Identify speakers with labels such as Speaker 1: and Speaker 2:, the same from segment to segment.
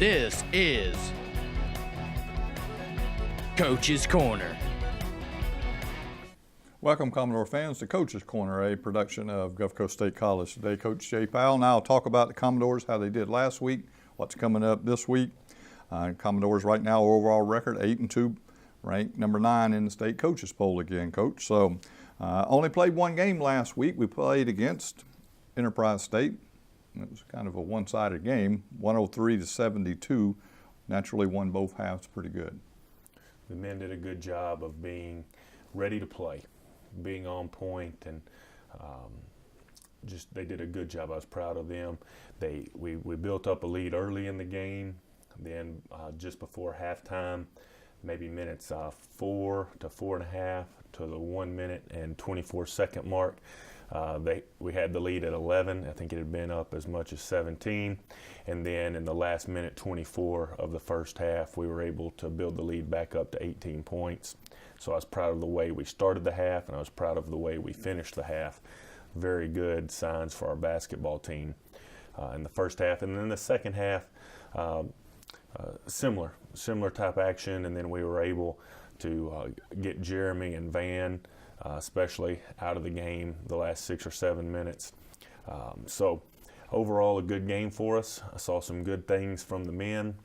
Speaker 1: This is Coach's Corner.
Speaker 2: Welcome, Commodore fans, to Coach's Corner, a production of Gulf Coast State College. Today, Coach Jay Powell and I will talk about the Commodores, how they did last week, what's coming up this week. Commodores right now, overall record 8-2, ranked number 9 in the state coaches poll again, Coach. So, only played one game last week. We played against Enterprise State. It was kind of a one-sided game, 103-72. Naturally, won both halves pretty good.
Speaker 3: The men did a good job of being ready to play, being on point, and they did a good job. I was proud of them. We built up a lead early in the game. Then just before halftime, maybe minutes 4 to 4.5 to the 1 minute and 24-second mark, we had the lead at 11. I think it had been up as much as 17. And then in the last minute 24 of the first half, we were able to build the lead back up to 18 points. So I was proud of the way we started the half, and I was proud of the way we finished the half. Very good signs for our basketball team in the first half. And then the second half, similar type action, and then we were able to get Jeremy and Van especially out of the game the last 6 or 7 minutes. So overall, a good game for us. I saw some good things from the men,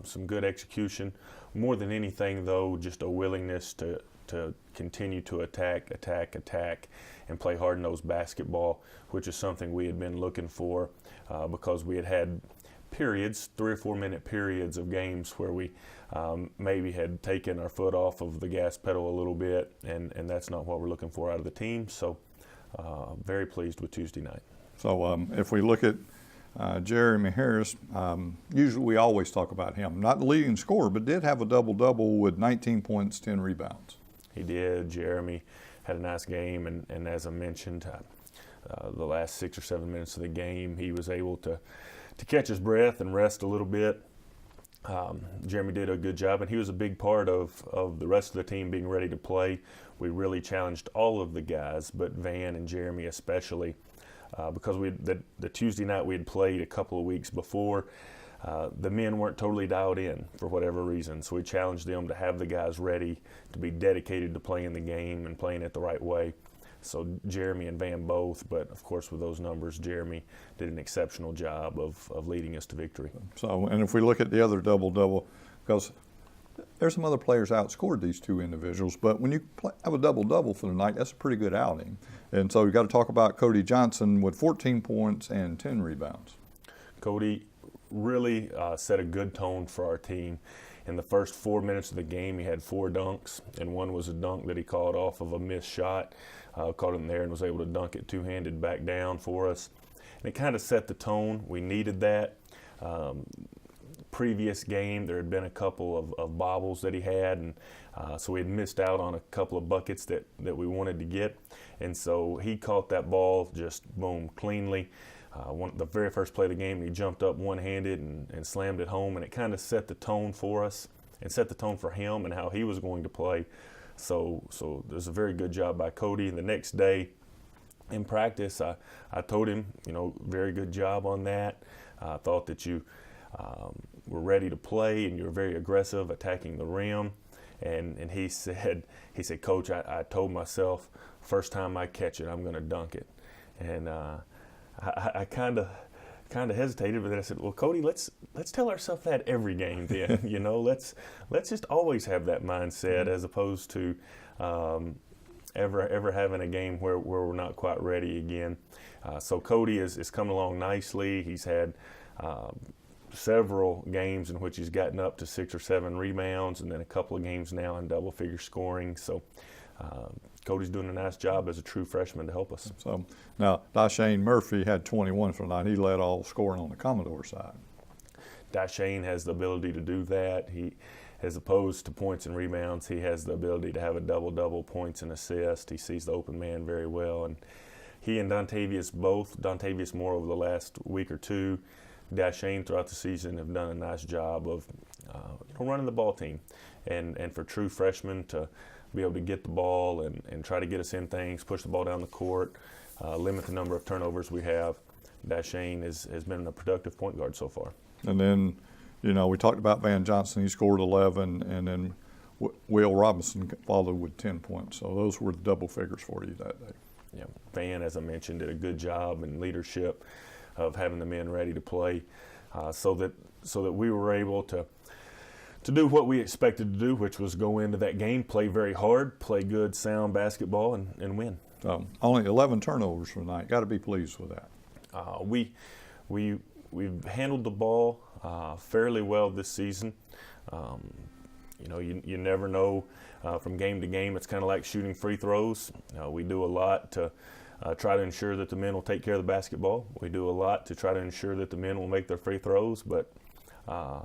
Speaker 3: some good execution. More than anything, though, just a willingness to continue to attack, and play hard-nosed basketball, which is something we had been looking for because we had periods, 3 or 4 minute periods of games where we maybe had taken our foot off of the gas pedal a little bit, and that's not what we're looking for out of the team. So very pleased with Tuesday night. So
Speaker 2: if we look at Jeremy Harris, usually we always talk about him. Not the leading scorer, but did have a double-double with 19 points, 10 rebounds.
Speaker 3: He did. Jeremy had a nice game, and as I mentioned, the last 6 or 7 minutes of the game, he was able to catch his breath and rest a little bit. Jeremy did a good job, and he was a big part of the rest of the team being ready to play. We really challenged all of the guys, but Van and Jeremy especially, because the Tuesday night we had played a couple of weeks before, the men weren't totally dialed in for whatever reason. So we challenged them to have the guys ready, to be dedicated to playing the game and playing it the right way. So Jeremy and Van both, but of course with those numbers, Jeremy did an exceptional job of leading us to victory.
Speaker 2: So, and if we look at the other double-double, because there's some other players outscored these two individuals, but when you have a double-double for the night, that's a pretty good outing. And so you've got to talk about Cody Johnson with 14 points and 10 rebounds.
Speaker 3: Cody really set a good tone for our team. In the first 4 minutes of the game, he had 4 dunks, and one was a dunk that he called off of a missed shot. Caught him there and was able to dunk it two-handed back down for us. And it kind of set the tone. We needed that. Previous game, there had been a couple of bobbles that he had, and so we had missed out on a couple of buckets that we wanted to get. And so he caught that ball just, boom, cleanly. The very first play of the game, he jumped up one-handed and slammed it home, and it kind of set the tone for us and set the tone for him and how he was going to play. So there's a very good job by Cody. And the next day in practice, I told him, very good job on that. I thought that you were ready to play and you were very aggressive attacking the rim. And he said, Coach, I told myself, first time I catch it, I'm going to dunk it. And I kind of hesitated, but then I said, well, Cody, let's tell ourselves that every game then. Let's just always have that mindset as opposed to ever having a game where we're not quite ready again. So Cody is coming along nicely. He's had several games in which he's gotten up to 6 or 7 rebounds, and then a couple of games now in double-figure scoring. So Cody's doing a nice job as a true freshman to help us.
Speaker 2: So now, Dashane Murphy had 21 for the night. He led all scoring on the Commodore side.
Speaker 3: Dashane has the ability to do that. He, as opposed to points and rebounds, he has the ability to have a double-double, points and assists. He sees the open man very well. And he and Dontavius more over the last week or two, Dashane throughout the season have done a nice job of running the ball team. And for true freshmen to be able to get the ball and try to get us in things, push the ball down the court, limit the number of turnovers we have. Dashane has been a productive point guard so far.
Speaker 2: And then, we talked about Van Johnson. He scored 11, and then Will Robinson followed with 10 points. So those were double figures for you that day.
Speaker 3: Yeah, Van, as I mentioned, did a good job in leadership of having the men ready to play, so that we were able to do what we expected to do, which was go into that game, play very hard, play good, sound basketball, and win.
Speaker 2: Only 11 turnovers for the night. Got to be pleased with that.
Speaker 3: We've handled the ball fairly well this season. You never know from game to game. It's kind of like shooting free throws. We do a lot to try to ensure that the men will take care of the basketball. We do a lot to try to ensure that the men will make their free throws, but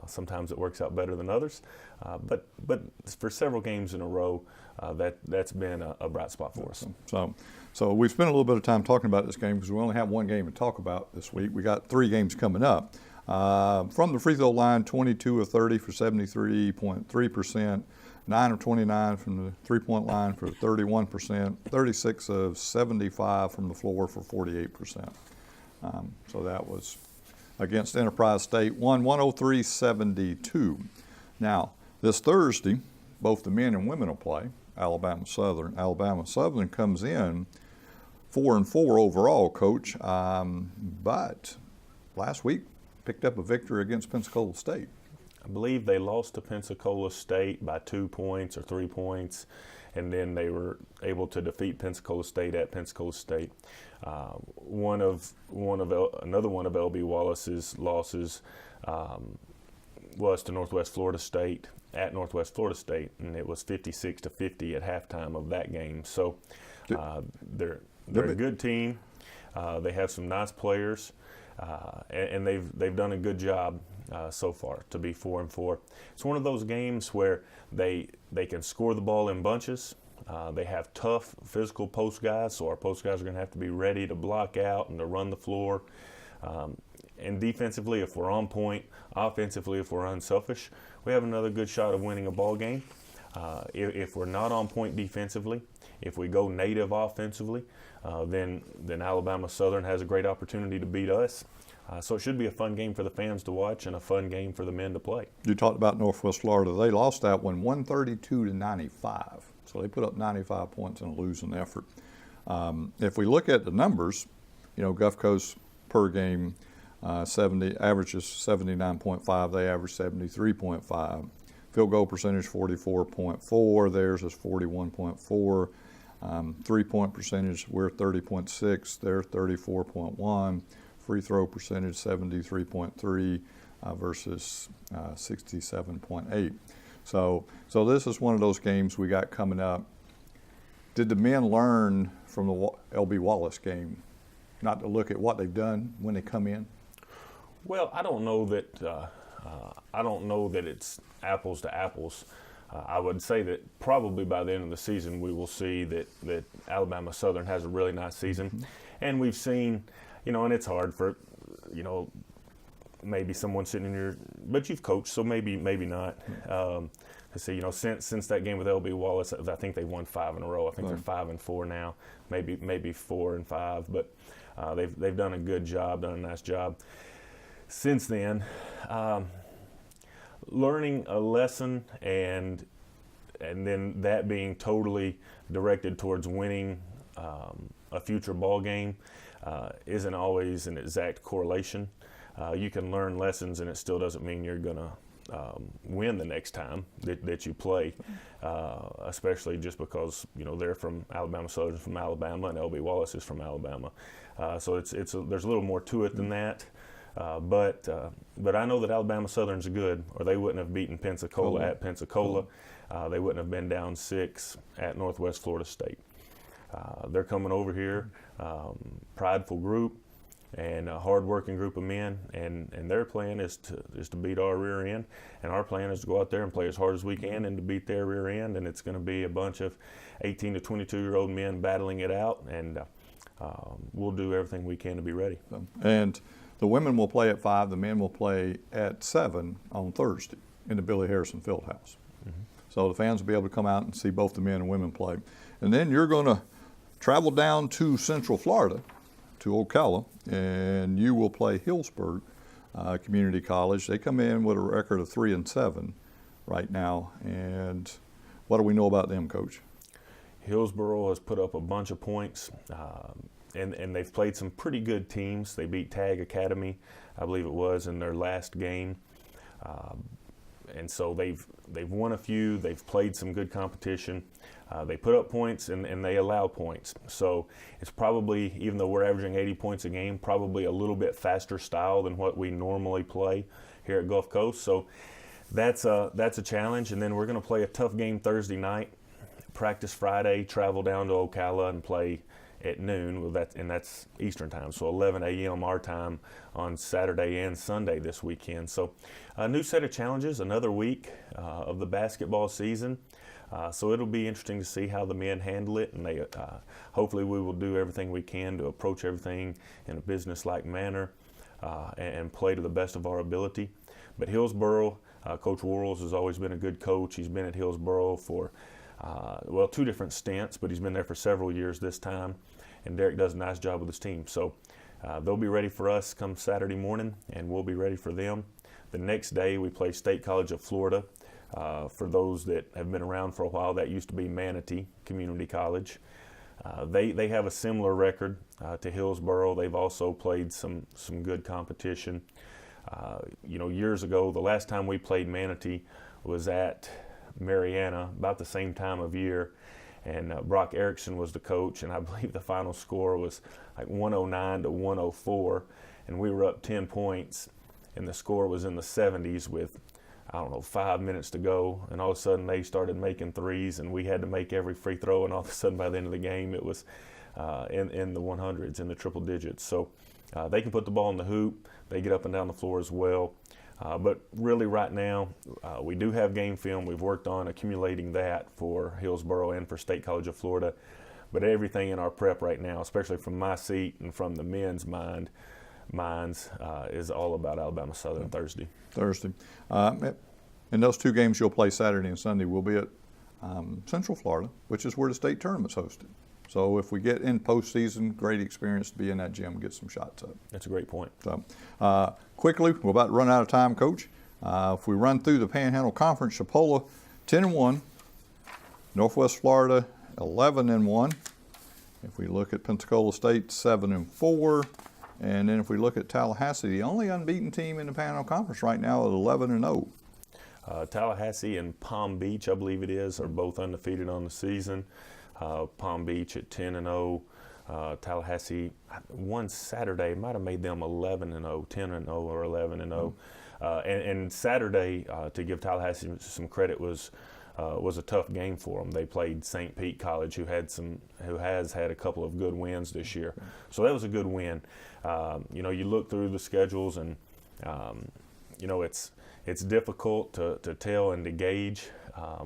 Speaker 3: sometimes it works out better than others. But for several games in a row, that's been a bright spot for us.
Speaker 2: So we've spent a little bit of time talking about this game because we only have one game to talk about this week. We got 3 games coming up. From the free throw line, 22 of 30 for 73.3%, 9 of 29 from the three-point line for 31%, 36 of 75 from the floor for 48%. So that was against Enterprise State, won 103-72. Now, this Thursday, both the men and women will play Alabama Southern. Alabama Southern comes in 4-4 overall, Coach, but last week picked up a victory against Pensacola State.
Speaker 3: I believe they lost to Pensacola State by 2 points or 3 points, and then they were able to defeat Pensacola State at Pensacola State. Another one of LB Wallace's losses was to Northwest Florida State at Northwest Florida State, and it was 56-50 at halftime of that game. So they're a good team. They have some nice players, and they've done a good job so far to be 4-4. It's one of those games where they can score the ball in bunches. They have tough physical post guys, so our post guys are going to have to be ready to block out and to run the floor. And defensively, if we're on point, offensively, if we're unselfish, we have another good shot of winning a ball game. If we're not on point defensively, if we go native offensively, then Alabama Southern has a great opportunity to beat us. So it should be a fun game for the fans to watch and a fun game for the men to play.
Speaker 2: You talked about Northwest Florida. They lost that one 132-95. So they put up 95 points in a losing effort. If we look at the numbers, Gulf Coast per game averages 79.5. They average 73.5. Field goal percentage 44.4. Theirs is 41.4. 3-point percentage, we're 30.6. They're 34.1. Free throw percentage 73.3 versus 67.8. So this is one of those games we got coming up. Did the men learn from the LB Wallace game not to look at what they've done when they come in?
Speaker 3: Well, I don't know that it's apples to apples. I would say that probably by the end of the season we will see that Alabama Southern has a really nice season, mm-hmm. And we've seen. And it's hard for, maybe someone sitting in your, but you've coached, so maybe not. Let's see, since that game with LB Wallace, I think they won 5 in a row. I think they're 5-4 now, maybe 4-5, but they've done a good job, done a nice job. Since then, learning a lesson and then that being totally directed towards winning a future ball game. Isn't always an exact correlation. You can learn lessons and it still doesn't mean you're going to win the next time that you play, especially just because they're from Alabama Southern from Alabama and LB Wallace is from Alabama. So there's a little more to it than that. But I know that Alabama Southern's good, or they wouldn't have beaten Pensacola at Pensacola. They wouldn't have been down 6 at Northwest Florida State. They're coming over here, prideful group and a hard-working group of men, and their plan is to beat our rear end, and our plan is to go out there and play as hard as we can and to beat their rear end, and it's going to be a bunch of 18 to 22-year-old men battling it out, and we'll do everything we can to be ready.
Speaker 2: And the women will play at 5, the men will play at 7 on Thursday in the Billy Harrison Fieldhouse. Mm-hmm. So the fans will be able to come out and see both the men and women play. And then you're going to travel down to Central Florida, to Ocala, and you will play Hillsburg Community College. They come in with a record of 3-7 right now. And what do we know about them, Coach?
Speaker 3: Hillsboro has put up a bunch of points, and they've played some pretty good teams. They beat Tag Academy, I believe it was, in their last game. And so they've won a few. They've played some good competition. They put up points and they allow points. So it's probably, even though we're averaging 80 points a game, probably a little bit faster style than what we normally play here at Gulf Coast. So that's a challenge. And then we're going to play a tough game Thursday night, practice Friday, travel down to Ocala and play at noon. Well, that's Eastern time, so 11 a.m. our time on Saturday and Sunday this weekend. So a new set of challenges, another week of the basketball season. So it'll be interesting to see how the men handle it, and they hopefully we will do everything we can to approach everything in a business-like manner and play to the best of our ability. But Hillsboro, Coach Worrells has always been a good coach. He's been at Hillsboro for two different stints, but he's been there for several years this time, and Derek does a nice job with his team. So they'll be ready for us come Saturday morning, and we'll be ready for them. The next day we play State College of Florida. For those that have been around for a while, that used to be Manatee Community College. They have a similar record to Hillsboro. They've also played some good competition. Years ago, the last time we played Manatee was at Mariana, about the same time of year, and Brock Erickson was the coach, and I believe the final score was like 109 to 104, and we were up 10 points, and the score was in the 70s with 5 minutes to go, and all of a sudden they started making threes, and we had to make every free throw, and all of a sudden by the end of the game it was in the 100s, in the triple digits. So they can put the ball in the hoop. They get up and down the floor as well. But really right now, we do have game film. We've worked on accumulating that for Hillsboro and for State College of Florida. But everything in our prep right now, especially from my seat and from the men's minds, is all about Alabama Southern Thursday. In those two games you'll play Saturday and Sunday, we'll be at Central Florida, which is where the state tournament's hosted. So if we get in postseason, great experience to be in that gym and get some shots up. That's a great point.
Speaker 2: So quickly, we're about to run out of time, Coach. If we run through the Panhandle Conference, Chipola 10-1, Northwest Florida 11-1. If we look at Pensacola State 7-4, and then if we look at Tallahassee, the only unbeaten team in the Panhandle Conference right now is 11-0.
Speaker 3: Tallahassee and Palm Beach, I believe it is, are both undefeated on the season. Palm Beach at 10-0. Tallahassee, one Saturday, might have made them 11-0, 10-0 or 11-0. And Saturday, to give Tallahassee some credit, was a tough game for them. They played St. Pete College, who has had a couple of good wins this year. So that was a good win. You look through the schedules, and it's difficult to tell and to gauge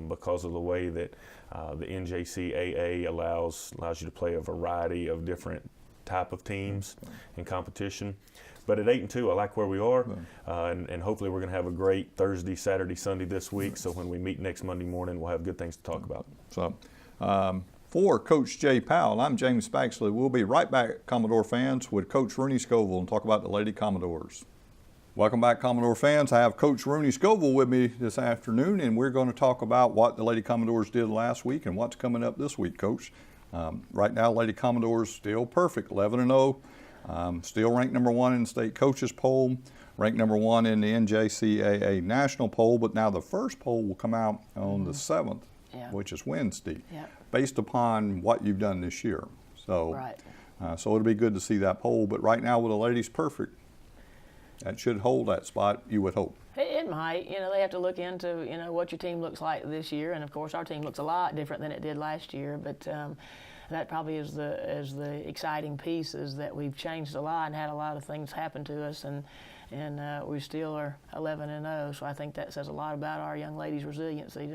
Speaker 3: because of the way that the NJCAA allows you to play a variety of different type of teams in competition. But at 8-2, I like where we are, and hopefully we're going to have a great Thursday, Saturday, Sunday this week. So when we meet next Monday morning, we'll have good things to talk about.
Speaker 2: So for Coach Jay Powell, I'm James Spaxley. We'll be right back, Commodore fans, with Coach Rooney Scoville and talk about the Lady Commodores. Welcome back, Commodore fans. I have Coach Rooney Scoville with me this afternoon, and we're going to talk about what the Lady Commodores did last week and what's coming up this week, Coach. Right now, Lady Commodores still perfect, 11-0. Still ranked number 1 in the state coaches poll, ranked number 1 in the NJCAA national poll, but now the first poll will come out on the 7th, which is Wednesday, based upon what you've done this year. So, so it'll be good to see that poll, but right now with the ladies perfect, that should hold that spot, you would hope.
Speaker 4: It might. They have to look into, what your team looks like this year, and of course our team looks a lot different than it did last year, but that probably is the exciting piece, is that we've changed a lot and had a lot of things happen to us, and we still are 11-0. So I think that says a lot about our young ladies' resiliency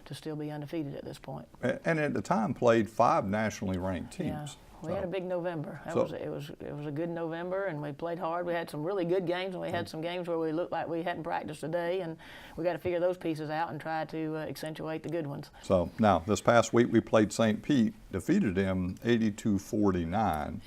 Speaker 4: to still be undefeated at this point.
Speaker 2: And at the time played 5 nationally ranked teams.
Speaker 4: Yeah. We had a big November. It was a good November, and we played hard. We had some really good games, and we had some games where we looked like we hadn't practiced today, and we got to figure those pieces out and try to accentuate the good ones.
Speaker 2: So now this past week we played St. Pete, defeated them 82-49.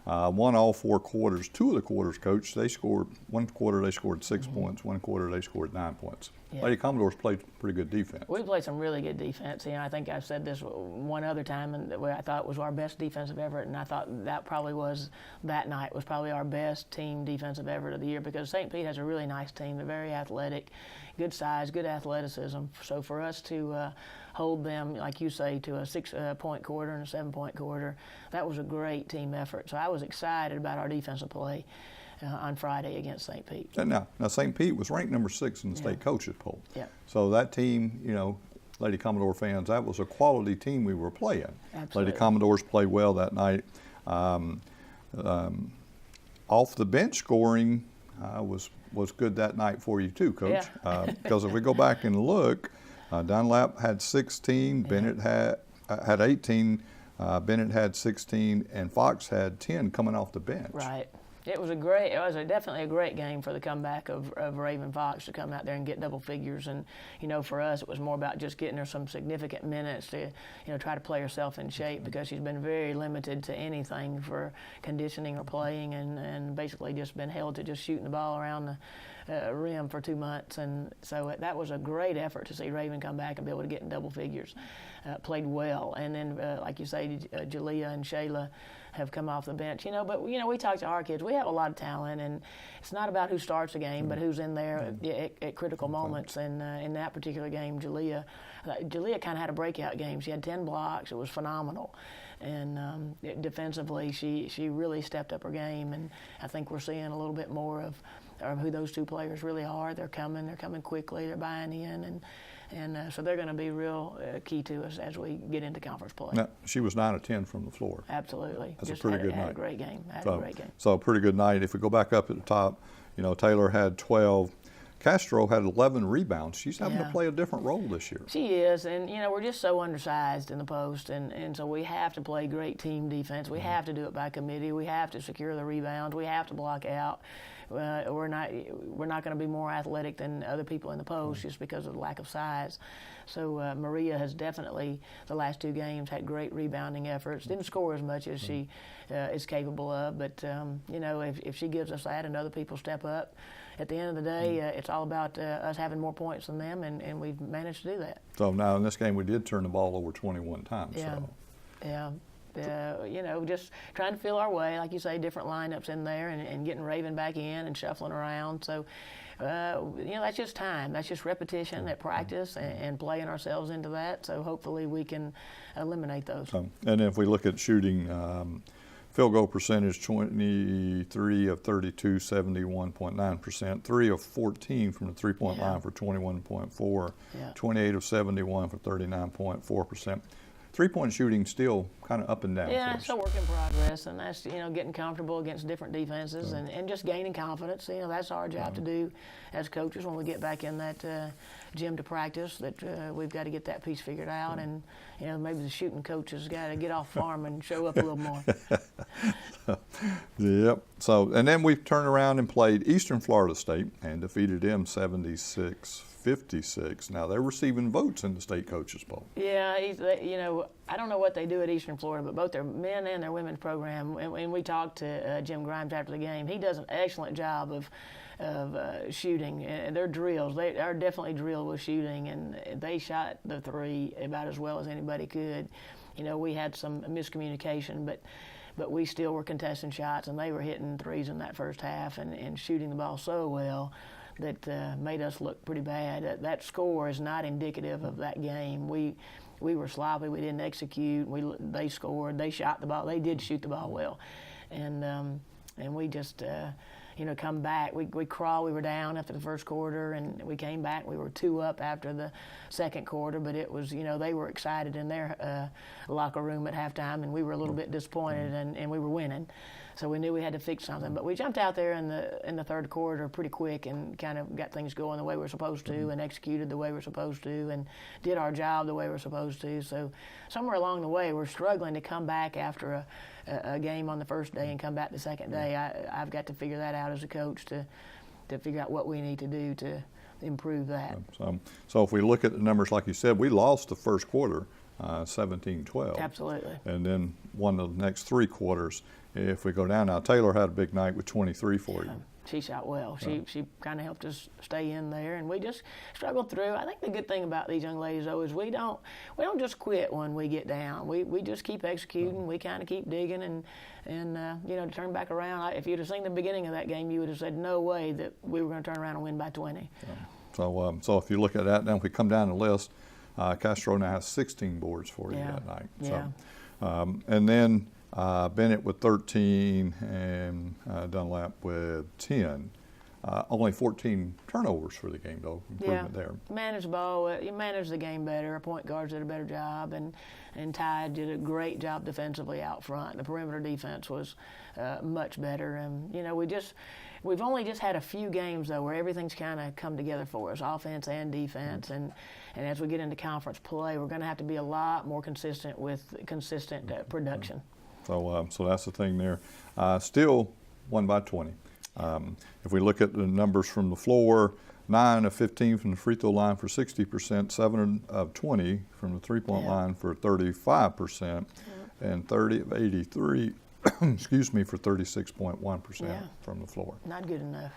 Speaker 2: won all 4 quarters. 2 of the quarters, Coach, they scored, one quarter they scored 6 points, one quarter they scored 9 points.
Speaker 4: Yeah.
Speaker 2: Lady Commodores played pretty good defense.
Speaker 4: We played some really good defense. I think I've said this one other time, and I thought it was our best defensive effort, and I thought that probably was, that night was probably our best team defensive effort of the year, because St. Pete has a really nice team. They're very athletic, good size, good athleticism. So for us to hold them, like you say, to a 6-point quarter and a 7-point quarter, that was a great team effort. So I was excited about our defensive play on Friday against St. Pete.
Speaker 2: And now St. Pete was ranked number 6 in the state coaches poll.
Speaker 4: Yeah.
Speaker 2: So that team, Lady Commodore fans, that was a quality team we were playing.
Speaker 4: Absolutely.
Speaker 2: Lady Commodores played well that night. Off the bench scoring was good that night for you too, Coach.
Speaker 4: Yeah.
Speaker 2: Because if we go back and look, Dunlap had 16, Bennett had 18, Bennett had 16, and Fox had 10 coming off the bench.
Speaker 4: Right. It was definitely a great game for the comeback of Raven Fox to come out there and get double figures. And, for us, it was more about just getting her some significant minutes to, try to play herself in shape, because she's been very limited to anything for conditioning or playing, and basically just been held to just shooting the ball around the rim for 2 months. And so that was a great effort to see Raven come back and be able to get in double figures. Played well. And then, like you say, Jalea and Shayla have come off the bench, but we talk to our kids. We have a lot of talent, and it's not about who starts the game, but who's in there at critical moments. And in that particular game, Jalea kind of had a breakout game. She had 10 blocks. It was phenomenal. And defensively, she really stepped up her game, and I think we're seeing a little bit more of who those 2 players really are. They're coming quickly, they're buying in, and so they're going to be real key to us as we get into conference play.
Speaker 2: Now, she was 9 of 10 from the floor.
Speaker 4: Absolutely.
Speaker 2: That's a pretty good night.
Speaker 4: Had a great game.
Speaker 2: So a pretty good night. If we go back up at the top, Taylor had 12. Castro had 11 rebounds. She's having to play a different role this year.
Speaker 4: She is, and we're just so undersized in the post, and so we have to play great team defense. We have to do it by committee. We have to secure the rebounds. We have to block out. We're not going to be more athletic than other people in the post just because of the lack of size. So Maria has definitely, the last 2 games, had great rebounding efforts. Didn't score as much as she is capable of, but if she gives us that and other people step up, at the end of the day, it's all about us having more points than them, and we've managed to do that.
Speaker 2: So now in this game, we did turn the ball over 21 times.
Speaker 4: Yeah.
Speaker 2: So.
Speaker 4: Yeah. Just trying to feel our way, like you say, different lineups in there, and getting Raven back in and shuffling around. So, that's just time. That's just repetition at practice and playing ourselves into that. So hopefully we can eliminate those.
Speaker 2: And if we look at shooting, field goal percentage, 23 of 32, 71.9%. 3 of 14 from the three-point line for 21.4. 28 of 71 for 39.4%. 3-point shooting still kind of up and down.
Speaker 4: Yeah, it's a work in progress, and that's getting comfortable against different defenses and just gaining confidence. That's our job to do as coaches when we get back in that gym to practice. That we've got to get that piece figured out, and maybe the shooting coaches got to get off farm and show up a little more.
Speaker 2: Yep. So, and then we turned around and played Eastern Florida State and defeated them 76-56. Now they're receiving votes in the state coaches poll.
Speaker 4: Yeah, I don't know what they do at Eastern Florida, but both their men and their women's program, and we talked to Jim Grimes after the game. He does an excellent job of shooting, and their drills, they are definitely drilled with shooting, and they shot the 3 about as well as anybody could. We had some miscommunication, but we still were contesting shots, and they were hitting 3s in that first half and shooting the ball so well that made us look pretty bad. That score is not indicative of that game. We were sloppy. We didn't execute. They scored. They shot the ball. They did shoot the ball well, and we just come back. We crawled. We were down after the first quarter, and we came back. We were 2 up after the second quarter, but it was they were excited in their locker room at halftime, and we were a little bit disappointed, and we were winning. So we knew we had to fix something, but we jumped out there in the third quarter pretty quick and kind of got things going the way we're supposed to, and executed the way we're supposed to, and did our job the way we're supposed to. So somewhere along the way, we're struggling to come back after a game on the first day and come back the second day. I've got to figure that out as a coach to figure out what we need to do to improve that.
Speaker 2: So if we look at the numbers, like you said, we lost the first quarter 17-12.
Speaker 4: Absolutely.
Speaker 2: And then won the next 3 quarters. If we go down now, Taylor had a big night with 23 for you.
Speaker 4: She shot well. She kind of helped us stay in there, and we just struggled through. I think the good thing about these young ladies, though, is we don't just quit when we get down. We just keep executing. We kind of keep digging, and to turn back around. If you'd have seen the beginning of that game, you would have said no way that we were going to turn around and win by 20.
Speaker 2: So if you look at that, then if we come down the list, Castro now has 16 boards for you that night.
Speaker 4: Yeah.
Speaker 2: And then Bennett with 13 and Dunlap with 10. Only 14 turnovers for the game, though. Improvement there.
Speaker 4: Manage the ball. You manage the game better. Our point guards did a better job, and Ty did a great job defensively out front. The perimeter defense was much better, and we've only just had a few games though where everything's kind of come together for us, offense and defense, and as we get into conference play, we're going to have to be a lot more consistent with consistent production. So
Speaker 2: that's the thing there. Still won by 20. If we look at the numbers from the floor, 9 of 15 from the free throw line for 60%, 7 of 20 from the three-point line for 35%, and 30 of 83, excuse me, for 36.1% from the floor.
Speaker 4: Not good enough.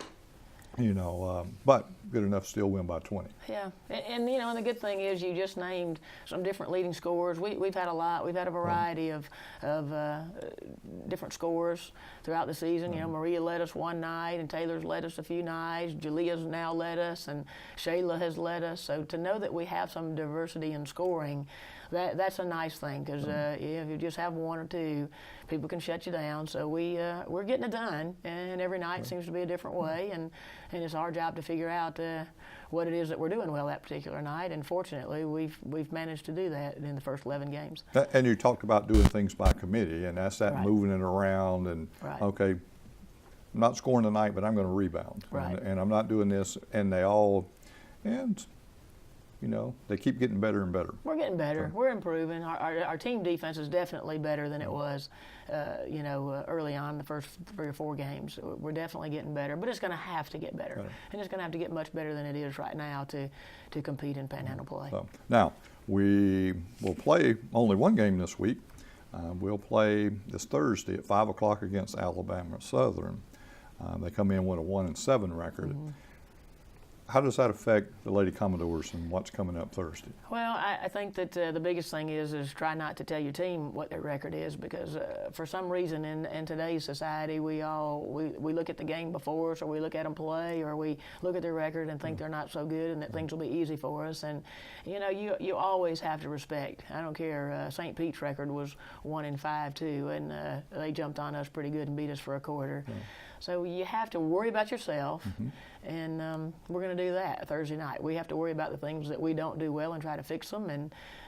Speaker 2: But good enough to still win by 20.
Speaker 4: Yeah, and the good thing is you just named some different leading scorers. We've had a lot. We've had a variety of different scorers throughout the season. Maria led us one night, and Taylor's led us a few nights. Julia's now led us, and Shayla has led us. So to know that we have some diversity in scoring, that's a nice thing, because if you just have one or two, people can shut you down. So we're getting it done, and every night seems to be a different way, and it's our job to figure out what it is that we're doing well that particular night. And fortunately, we've managed to do that in the first 11 games.
Speaker 2: And you talked about doing things by committee, and that's that moving it around, and okay, I'm not scoring tonight, but I'm going to rebound, and I'm not doing this, and they all they keep getting better and better. We're
Speaker 4: getting better. We're improving. Our team defense is definitely better than it was, early on, the first 3 or 4 games. We're definitely getting better, but it's going to have to get better. And it's going to have to get much better than it is right now to compete in Panhandle play.
Speaker 2: Now, we will play only one game this week. We'll play this Thursday at 5 o'clock against Alabama Southern. They come in with a 1-7 record. How does that affect the Lady Commodores and what's coming up Thursday?
Speaker 4: Well, I think that the biggest thing is try not to tell your team what their record is, because for some reason in today's society, we look at the game before us, or we look at them play, or we look at their record and think they're not so good and that things will be easy for us. And you always have to respect. I don't care. St. Pete's record was 1-5 too, and they jumped on us pretty good and beat us for a quarter. So you have to worry about yourself, and we're going to do that Thursday night. We have to worry about the things that we don't do well and try to fix them,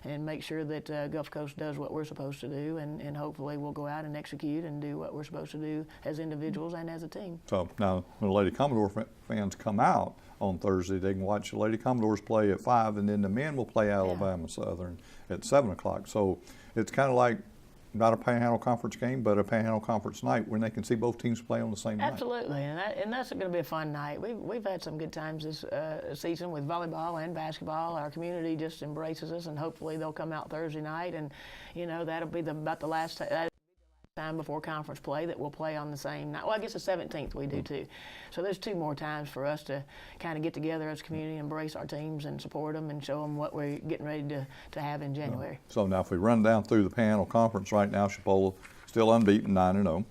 Speaker 4: and make sure that Gulf Coast does what we're supposed to do, and hopefully we'll go out and execute and do what we're supposed to do as individuals and as a team.
Speaker 2: So now when the Lady Commodore fans come out on Thursday, they can watch the Lady Commodores play at 5, and then the men will play Alabama Southern at 7 o'clock. So it's kind of like not a Panhandle Conference game, but a Panhandle Conference night when they can see both teams play on the same night.
Speaker 4: Absolutely, and that's going to be a fun night. We've had some good times this season with volleyball and basketball. Our community just embraces us, and hopefully they'll come out Thursday night, and that'll be about the last time before conference play that we'll play on the same night. Well, I guess the 17th we do too. So there's 2 more times for us to kind of get together as a community, embrace our teams and support them, and show them what we're getting ready to have in January. So
Speaker 2: now if we run down through the Panhandle Conference right now, Chipola still unbeaten, 9-0.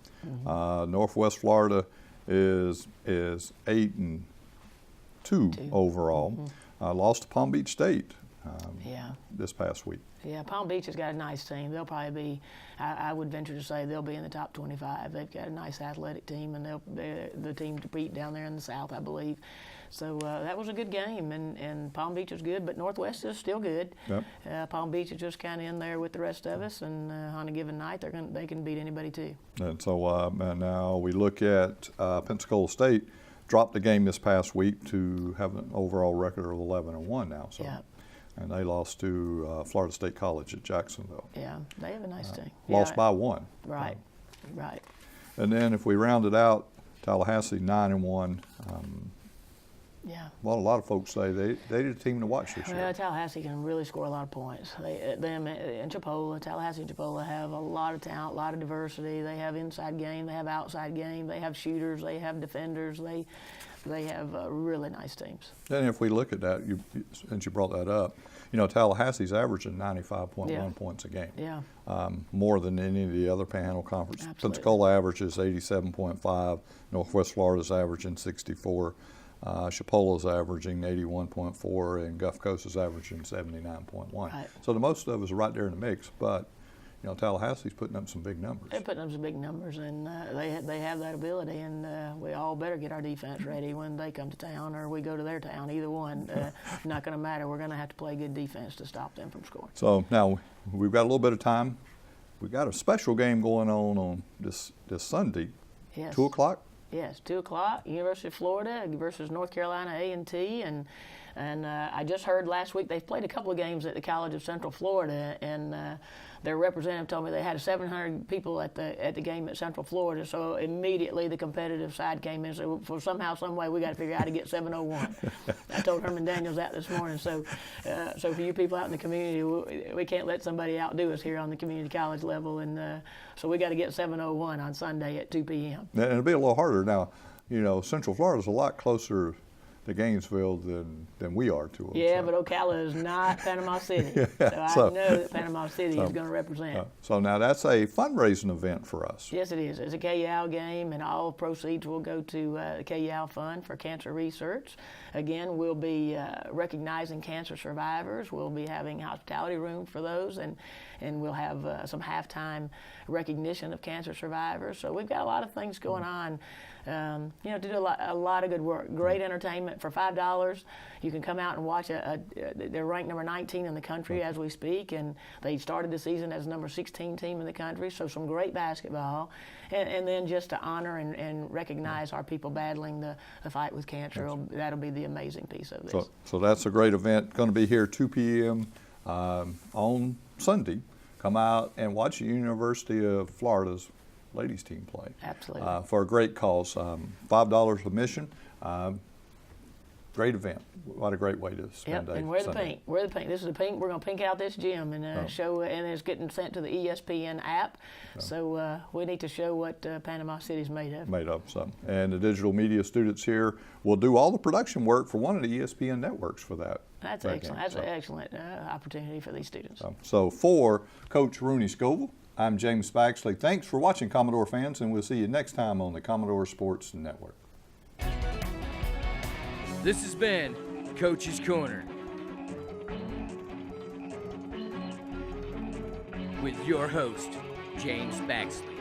Speaker 2: Northwest Florida is 8-2 overall. Lost to Palm Beach State this past week.
Speaker 4: Yeah, Palm Beach has got a nice team. They'll probably be, I would venture to say, they'll be in the top 25. They've got a nice athletic team, and they're the team to beat down there in the South, I believe. So that was a good game, and Palm Beach is good, but Northwest is still good. Palm Beach is just kind of in there with the rest of us, and on a given night, they can beat anybody too. And
Speaker 2: so now we look at Pensacola State. Dropped the game this past week to have an overall record of 11-1 now. So. And they lost to Florida State College at Jacksonville.
Speaker 4: Yeah, they have a nice team.
Speaker 2: Lost by 1.
Speaker 4: Right.
Speaker 2: And then if we round it out, Tallahassee 9-1.
Speaker 4: Yeah.
Speaker 2: Well, a lot of folks say they're the team to watch this year.
Speaker 4: Well, Tallahassee can really score a lot of points. Them and Chipola, Tallahassee and Chipola have a lot of talent, a lot of diversity. They have inside game, they have outside game, they have shooters, they have defenders. They have really nice teams.
Speaker 2: And if we look at that, since you brought that up, you know, Tallahassee's averaging 95.1
Speaker 4: Yeah.
Speaker 2: points a game.
Speaker 4: Yeah.
Speaker 2: More than any of the other Panhandle Conference.
Speaker 4: Absolutely.
Speaker 2: Pensacola averages 87.5. Northwest Florida's averaging 64. Chipola's averaging 81.4, and Gulf Coast is averaging 79.1.
Speaker 4: Right.
Speaker 2: So the most of us are right there in the mix, but you know, Tallahassee's putting up some big numbers.
Speaker 4: They're putting up some big numbers, and they have that ability, and we all better get our defense ready when they come to town or we go to their town. Either one, not going to matter. We're going to have to play good defense to stop them from scoring.
Speaker 2: So now we've got a little bit of time. We've got a special game going on this Sunday,
Speaker 4: Yes.
Speaker 2: 2 o'clock.
Speaker 4: Yes, 2 o'clock, University of Florida versus North Carolina A&T, and I just heard last week they've played a couple of games at the College of Central Florida, and their representative told me they had 700 people at the game at Central Florida. So immediately the competitive side came in. So for somehow, some way, we got to figure out how to get 701. I told Herman Daniels that this morning. So for you people out in the community, we can't let somebody outdo us here on the community college level, and so we got to get 701 on Sunday at 2 p.m.
Speaker 2: And it'll be a little harder now. You know, Central Florida's a lot closer to Gainesville than we are to them.
Speaker 4: Yeah,
Speaker 2: so.
Speaker 4: but Ocala is not Panama City.
Speaker 2: Yeah,
Speaker 4: so I know that Panama City is going to represent.
Speaker 2: So now that's a fundraising event for us.
Speaker 4: Yes, it is. It's a KYAL game, and all proceeds will go to the KYAL Fund for Cancer Research. Again, we'll be recognizing cancer survivors. We'll be having hospitality rooms for those, and we'll have some halftime recognition of cancer survivors. So we've got a lot of things going on. You know, to do a lot of good work. Great entertainment for $5. You can come out and watch they're ranked number 19 in the country as we speak, and they started the season as number 16 team in the country, so some great basketball. And then just to honor and recognize our people battling the fight with cancer, that'll be the amazing piece of this.
Speaker 2: So that's a great event. Going to be here 2 p.m. On Sunday. Come out and watch the University of Florida's ladies team play.
Speaker 4: Absolutely.
Speaker 2: For a great cause. $5 admission. Great event. What a great way to spend
Speaker 4: Yep,
Speaker 2: a
Speaker 4: and wear the
Speaker 2: Sunday.
Speaker 4: pink. Wear the pink. This is the pink. We're going to pink out this gym and show, and it's getting sent to the ESPN app. So we need to show what Panama City's made of.
Speaker 2: And the digital media students here will do all the production work for one of the ESPN networks for that.
Speaker 4: That's excellent. That's an excellent opportunity for these students.
Speaker 2: So for Coach Rooney Scoville, I'm James Baxley. Thanks for watching, Commodore fans, and we'll see you next time on the Commodore Sports Network.
Speaker 1: This has been Coach's Corner with your host, James Baxley.